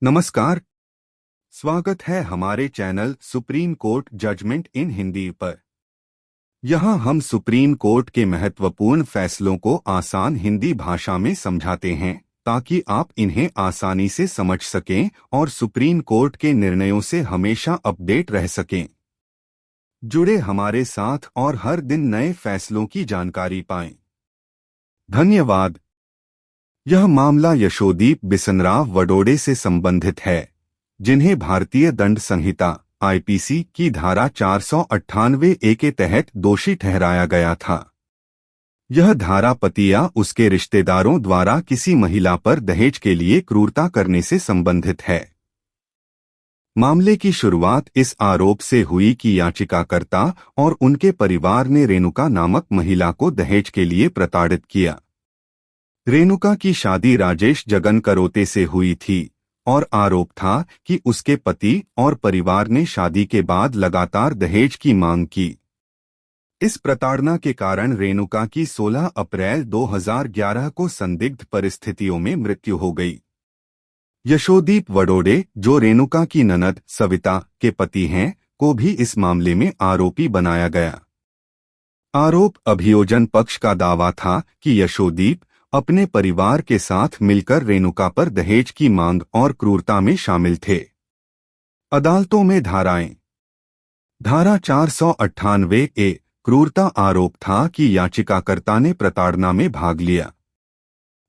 नमस्कार। स्वागत है हमारे चैनल सुप्रीम कोर्ट जजमेंट इन हिंदी पर। यहाँ हम सुप्रीम कोर्ट के महत्वपूर्ण फैसलों को आसान हिंदी भाषा में समझाते हैं ताकि आप इन्हें आसानी से समझ सकें और सुप्रीम कोर्ट के निर्णयों से हमेशा अपडेट रह सकें। जुड़े हमारे साथ और हर दिन नए फैसलों की जानकारी पाएं। धन्यवाद। यह मामला यशोदीप बिसनराव वडोडे से संबंधित है, जिन्हें भारतीय दंड संहिता आईपीसी की धारा 498A के तहत दोषी ठहराया गया था। यह धारा पति या उसके रिश्तेदारों द्वारा किसी महिला पर दहेज के लिए क्रूरता करने से संबंधित है। मामले की शुरुआत इस आरोप से हुई कि याचिकाकर्ता और उनके परिवार ने रेणुका नामक महिला को दहेज के लिए प्रताड़ित किया। रेणुका की शादी राजेश जगन करोते से हुई थी और आरोप था कि उसके पति और परिवार ने शादी के बाद लगातार दहेज की मांग की। इस प्रताड़ना के कारण रेणुका की 16 अप्रैल 2011 को संदिग्ध परिस्थितियों में मृत्यु हो गई। यशोदीप वडोडे, जो रेणुका की ननद सविता के पति हैं, को भी इस मामले में आरोपी बनाया गया। आरोप अभियोजन पक्ष का दावा था कि यशोदीप अपने परिवार के साथ मिलकर रेणुका पर दहेज की मांग और क्रूरता में शामिल थे। अदालतों में धाराएं। धारा 498A क्रूरता आरोप था कि याचिकाकर्ता ने प्रताड़ना में भाग लिया।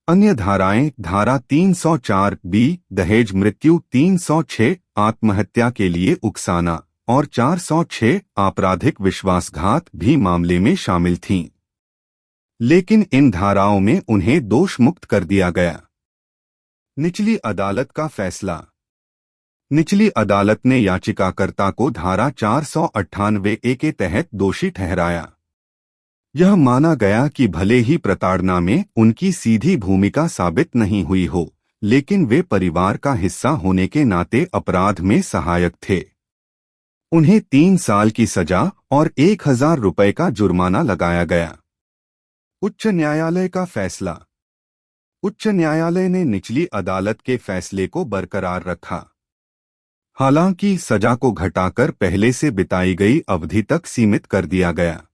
अन्य धाराएं धारा 304B दहेज मृत्यु, 306 आत्महत्या के लिए उकसाना और 406 आपराधिक विश्वासघात भी मामले में शामिल थीं। लेकिन इन धाराओं में उन्हें दोष मुक्त कर दिया गया। निचली अदालत का फैसला। निचली अदालत ने याचिकाकर्ता को धारा 498A के तहत दोषी ठहराया। यह माना गया कि भले ही प्रताड़ना में उनकी सीधी भूमिका साबित नहीं हुई हो, लेकिन वे परिवार का हिस्सा होने के नाते अपराध में सहायक थे। उन्हें 3 साल की सजा और 1000 रुपये का जुर्माना लगाया गया। उच्च न्यायालय का फैसला। उच्च न्यायालय ने निचली अदालत के फैसले को बरकरार रखा। हालांकि सजा को घटाकर पहले से बिताई गई अवधि तक सीमित कर दिया गया।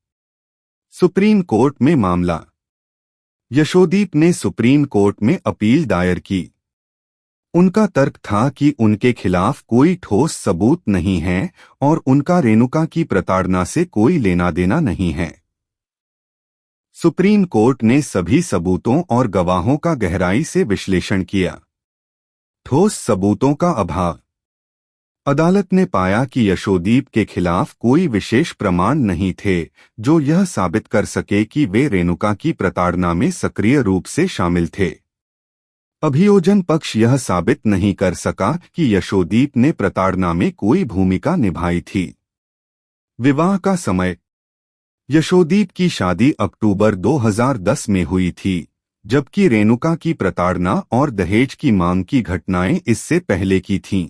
सुप्रीम कोर्ट में मामला। यशोदीप ने सुप्रीम कोर्ट में अपील दायर की। उनका तर्क था कि उनके खिलाफ कोई ठोस सबूत नहीं है और उनका रेणुका की प्रताड़ना से कोई लेना देना नहीं है। सुप्रीम कोर्ट ने सभी सबूतों और गवाहों का गहराई से विश्लेषण किया। ठोस सबूतों का अभाव। अदालत ने पाया कि यशोदीप के खिलाफ कोई विशेष प्रमाण नहीं थे जो यह साबित कर सके कि वे रेणुका की प्रताड़ना में सक्रिय रूप से शामिल थे। अभियोजन पक्ष यह साबित नहीं कर सका कि यशोदीप ने प्रताड़ना में कोई भूमिका निभाई थी। विवाह का समय। यशोदीप की शादी अक्टूबर 2010 में हुई थी, जबकि रेणुका की प्रताड़ना और दहेज की मांग की घटनाएं इससे पहले की थीं।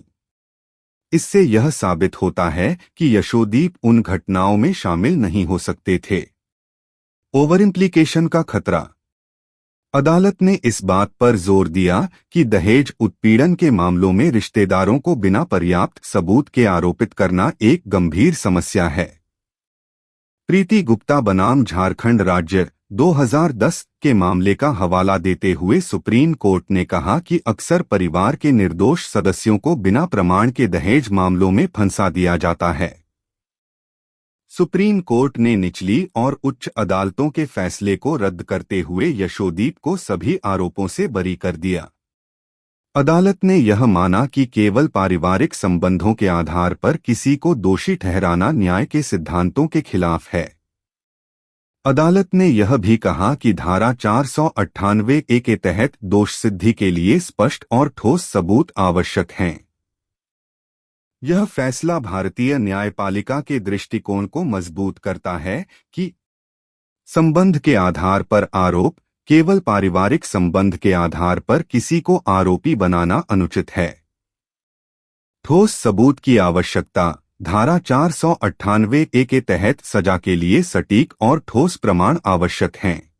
इससे यह साबित होता है कि यशोदीप उन घटनाओं में शामिल नहीं हो सकते थे। ओवर इम्प्लीकेशन का खतरा। अदालत ने इस बात पर जोर दिया कि दहेज उत्पीड़न के मामलों में रिश्तेदारों को बिना पर्याप्त सबूत के आरोपित करना एक गंभीर समस्या है। प्रीति गुप्ता बनाम झारखंड राज्य 2010 के मामले का हवाला देते हुए सुप्रीम कोर्ट ने कहा कि अक्सर परिवार के निर्दोष सदस्यों को बिना प्रमाण के दहेज मामलों में फंसा दिया जाता है। सुप्रीम कोर्ट ने निचली और उच्च अदालतों के फैसले को रद्द करते हुए यशोदीप को सभी आरोपों से बरी कर दिया। अदालत ने यह माना कि केवल पारिवारिक संबंधों के आधार पर किसी को दोषी ठहराना न्याय के सिद्धांतों के खिलाफ है। अदालत ने यह भी कहा कि धारा 498A के तहत दोष सिद्धि के लिए स्पष्ट और ठोस सबूत आवश्यक हैं। यह फैसला भारतीय न्यायपालिका के दृष्टिकोण को मजबूत करता है कि संबंध के आधार पर आरोप, केवल पारिवारिक संबंध के आधार पर किसी को आरोपी बनाना अनुचित है। ठोस सबूत की आवश्यकता। धारा 498A के तहत सजा के लिए सटीक और ठोस प्रमाण आवश्यक हैं।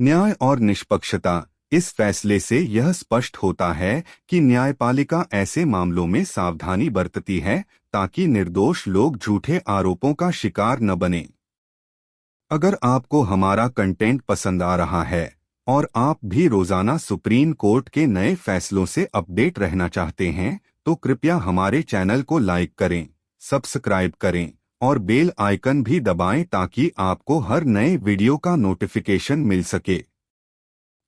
न्याय और निष्पक्षता। इस फैसले से यह स्पष्ट होता है कि न्यायपालिका ऐसे मामलों में सावधानी बरतती है ताकि निर्दोष लोग झूठे आरोपों का शिकार न बने। अगर आपको हमारा कंटेंट पसंद आ रहा है और आप भी रोजाना सुप्रीम कोर्ट के नए फैसलों से अपडेट रहना चाहते हैं, तो कृपया हमारे चैनल को लाइक करें, सब्सक्राइब करें और बेल आइकन भी दबाएं ताकि आपको हर नए वीडियो का नोटिफिकेशन मिल सके।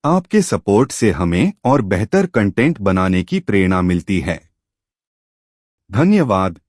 आपके सपोर्ट से हमें और बेहतर कंटेंट बनाने की प्रेरणा मिलती है। धन्यवाद।